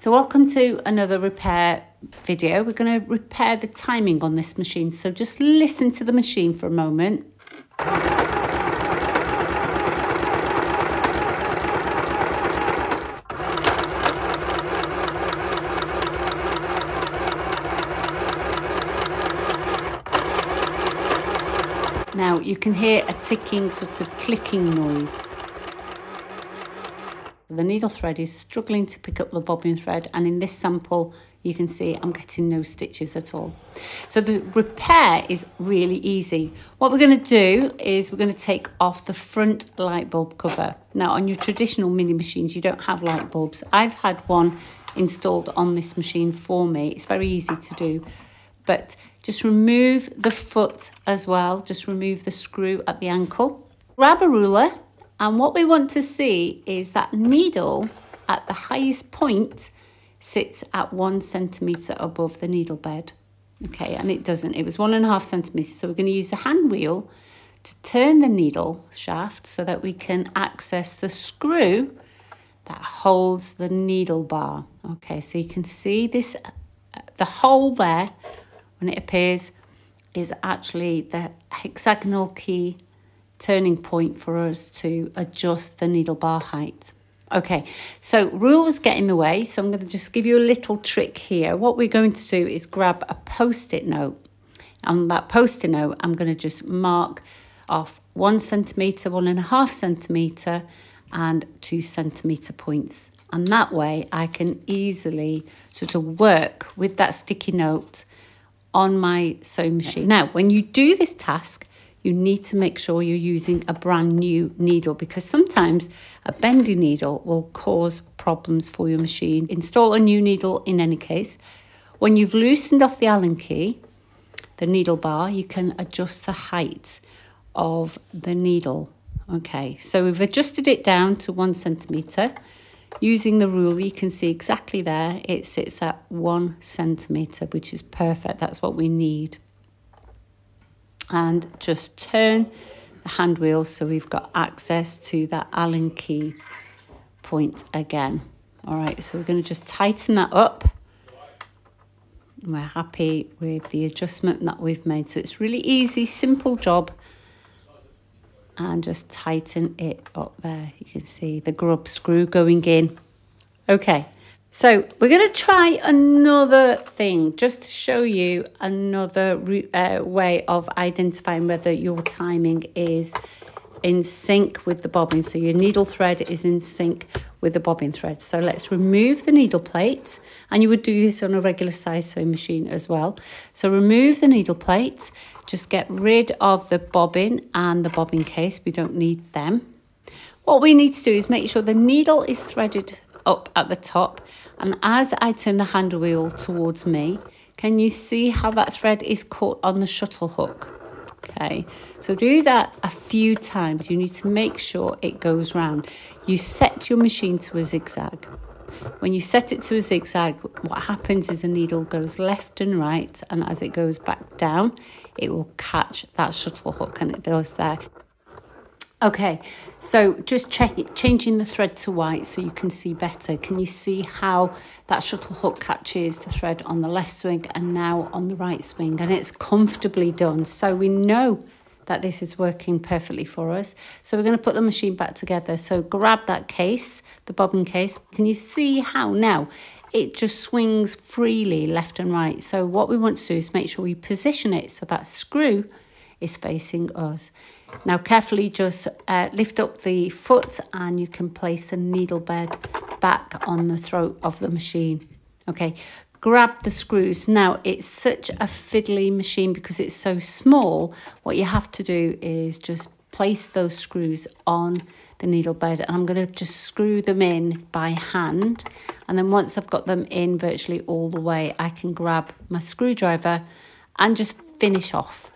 So welcome to another repair video. We're going to repair the timing on this machine. So just listen to the machine for a moment. Now you can hear a ticking, sort of clicking noise. The needle thread is struggling to pick up the bobbin thread, and in this sample you can see I'm getting no stitches at all. So the repair is really easy. What we're going to do is we're going to take off the front light bulb cover. Now on your traditional mini machines you don't have light bulbs. I've had one installed on this machine for me. It's very easy to do, but just remove the foot as well. Just remove the screw at the ankle. Grab a ruler. And what we want to see is that needle at the highest point sits at 1 centimetre above the needle bed. Okay, and it doesn't. It was 1.5 centimetres. So we're going to use the hand wheel to turn the needle shaft so that we can access the screw that holds the needle bar. Okay, so you can see this, the hole there, when it appears, is actually the hexagonal key turning point for us to adjust the needle bar height. Okay, so rulers get in the way, so I'm going to just give you a little trick here. What we're going to do is grab a post-it note. On that post-it note, I'm going to just mark off 1 centimetre, 1.5 centimetre and 2 centimetre points. And that way I can easily sort of work with that sticky note on my sewing machine. Now, when you do this task, you need to make sure you're using a brand new needle, because sometimes a bendy needle will cause problems for your machine. Install a new needle in any case. When you've loosened off the Allen key, the needle bar, you can adjust the height of the needle. Okay, so we've adjusted it down to 1 centimetre. Using the ruler, you can see exactly there, it sits at 1 centimetre, which is perfect. That's what we need. And just turn the hand wheel so we've got access to that Allen key point again. All right, so we're going to just tighten that up. We're happy with the adjustment that we've made. So it's really easy, simple job. And just tighten it up there. You can see the grub screw going in. Okay. So we're going to try another thing just to show you another way of identifying whether your timing is in sync with the bobbin. So your needle thread is in sync with the bobbin thread. So let's remove the needle plate, and you would do this on a regular size sewing machine as well. So remove the needle plate, just get rid of the bobbin and the bobbin case. We don't need them. What we need to do is make sure the needle is threaded up at the top. And as I turn the hand wheel towards me, can you see how that thread is caught on the shuttle hook? Okay, so do that a few times. You need to make sure it goes round. You set your machine to a zigzag. When you set it to a zigzag, what happens is the needle goes left and right, and as it goes back down, it will catch that shuttle hook, and it goes there. Okay, so just changing the thread to white so you can see better. Can you see how that shuttle hook catches the thread on the left swing and now on the right swing? And it's comfortably done. So we know that this is working perfectly for us. So we're going to put the machine back together. So grab that case, the bobbin case. Can you see how now it just swings freely left and right? So what we want to do is make sure we position it so that screw is facing us. Now carefully just lift up the foot and you can place the needle bed back on the throat of the machine. Okay, grab the screws. Now it's such a fiddly machine because it's so small. What you have to do is just place those screws on the needle bed, and I'm going to just screw them in by hand. And then once I've got them in virtually all the way, I can grab my screwdriver and just finish off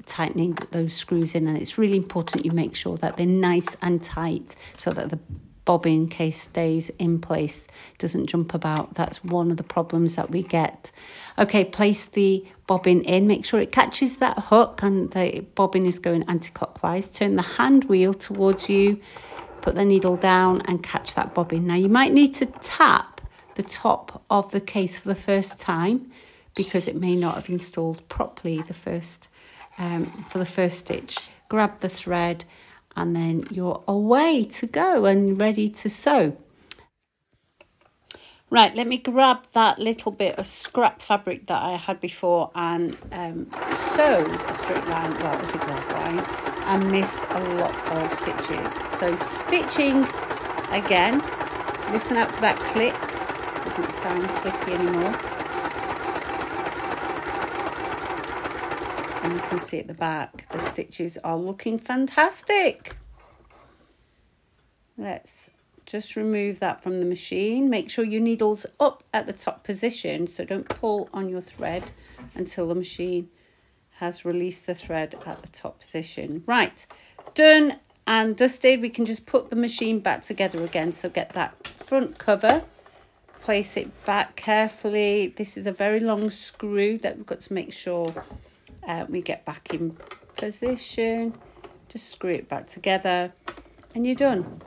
tightening those screws in. And it's really important you make sure that they're nice and tight so that the bobbin case stays in place, doesn't jump about. That's one of the problems that we get. Okay, place the bobbin in, make sure it catches that hook and the bobbin is going anti-clockwise. Turn the hand wheel towards you, put the needle down and catch that bobbin. Now you might need to tap the top of the case for the first time because it may not have installed properly the first for the first stitch. Grab the thread and then you're away to go and ready to sew. Right, let me grab that little bit of scrap fabric that I had before and sew a straight line, well, a zigzag line. I missed a lot of stitches. So stitching again, listen out for that click. Doesn't sound clicky anymore. And you can see at the back, the stitches are looking fantastic. Let's just remove that from the machine. Make sure your needle's up at the top position, so don't pull on your thread until the machine has released the thread at the top position. Right, done and dusted. We can just put the machine back together again. So get that front cover, place it back carefully. This is a very long screw that we've got to make sure we get back in position. Just screw it back together and you're done.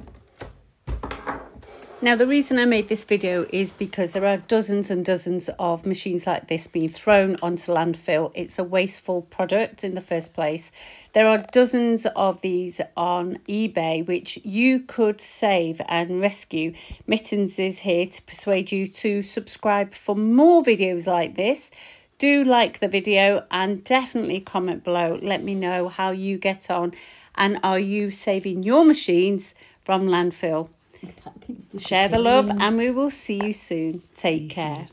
Now, the reason I made this video is because there are dozens and dozens of machines like this being thrown onto landfill. It's a wasteful product in the first place. There are dozens of these on eBay, which you could save and rescue. Mittens is here to persuade you to subscribe for more videos like this. Do like the video and definitely comment below. Let me know how you get on and are you saving your machines from landfill? Share the love and we will see you soon. Take care.